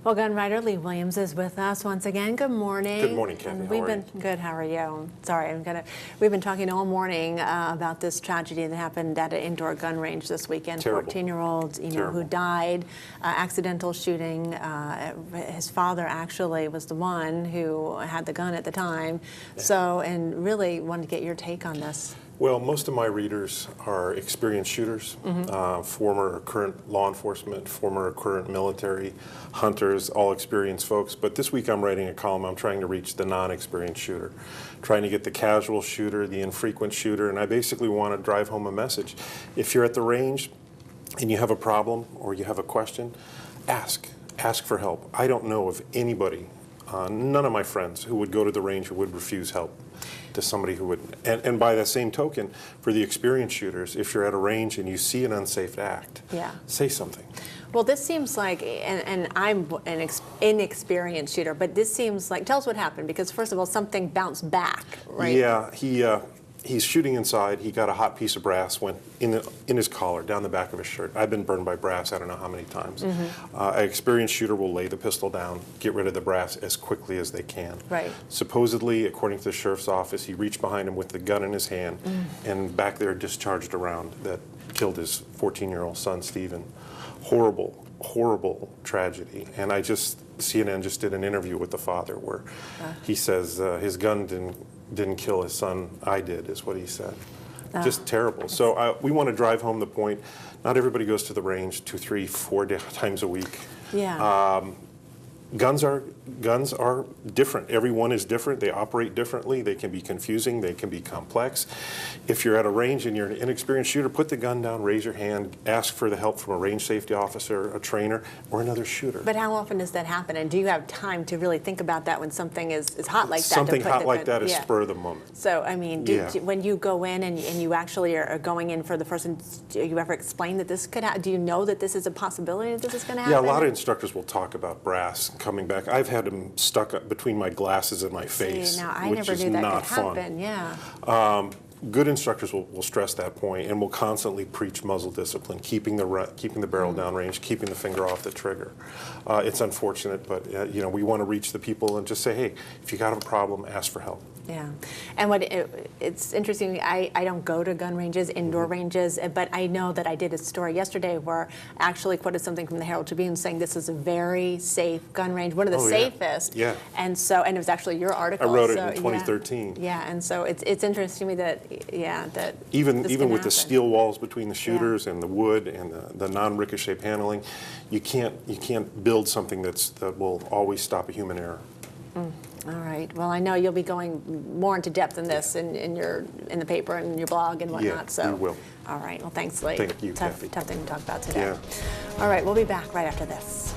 Well, gun writer Lee Williams is with us once again. Good morning. Good morning, Kathy. And we've been good. How are you? Sorry, we've been talking all morning about this tragedy that happened at an indoor gun range this weekend. Terrible. 14-year-old, who died, accidental shooting. His father actually was the one who had the gun at the time. Yeah. So, and really wanted to get your take on this. Well, most of my readers are experienced shooters, former or current law enforcement, former or current military, hunters, all experienced folks. But this week I'm writing a column. I'm trying to reach the non-experienced shooter, trying to get the casual shooter, the infrequent shooter, and I basically want to drive home a message. If you're at the range and you have a problem or you have a question, ask for help. I don't know of anybody, none of my friends, who would go to the range who would refuse help to somebody who would. And by that same token, for the experienced shooters, if you're at a range and you see an unsafe act, say something. Well, this seems like, and I'm an inexperienced shooter, but this seems like, tell us what happened, because first of all, something bounced back, right? Yeah, he's shooting inside. He got a hot piece of brass, went in his collar, down the back of his shirt. I've been burned by brass I don't know how many times. An experienced shooter will lay the pistol down, get rid of the brass as quickly as they can. Right. Supposedly, according to the sheriff's office, he reached behind him with the gun in his hand and back there discharged a round that killed his 14-year-old son, Stephen. Horrible, horrible tragedy. And CNN just did an interview with the father where he says his gun didn't kill his son, I did, is what he said. Just terrible. So we want to drive home the point. Not everybody goes to the range 2, 3, 4 times a week. Yeah. Guns are different. Everyone is different. They operate differently. They can be confusing. They can be complex. If you're at a range and you're an inexperienced shooter, put the gun down, raise your hand, ask for the help from a range safety officer, a trainer, or another shooter. But how often does that happen? And do you have time to really think about that when something is hot like that? Something hot like that is spur of the moment. So, I mean, when you go in and you actually are going in for the first, do you ever explain that this could happen? Do you know that this is a possibility that this is going to happen? Yeah, a lot of instructors will talk about brass coming back. I've had them stuck up between my glasses and my face, now, I which never is knew that not could fun. happen. Yeah. Good instructors will stress that point and will constantly preach muzzle discipline, keeping the barrel downrange, keeping the finger off the trigger. It's unfortunate, but we want to reach the people and just say, hey, if you got a problem, ask for help. Yeah, and it's interesting, I don't go to gun ranges, indoor ranges, but I know that I did a story yesterday where I actually quoted something from the Herald Tribune saying this is a very safe gun range, one of the safest. Yeah. And it was actually your article. I wrote it in 2013. Yeah, and so it's interesting to me that, even with the steel walls between the shooters and the wood and the non-ricochet paneling, you can't build something that will always stop a human error. All right. Well, I know you'll be going more into depth in this in the paper and your blog and whatnot. Yeah, so we will. All right. Well, thanks, Lee. Thank you, tough Kathy. thing to talk about today. Yeah. All right. We'll be back right after this.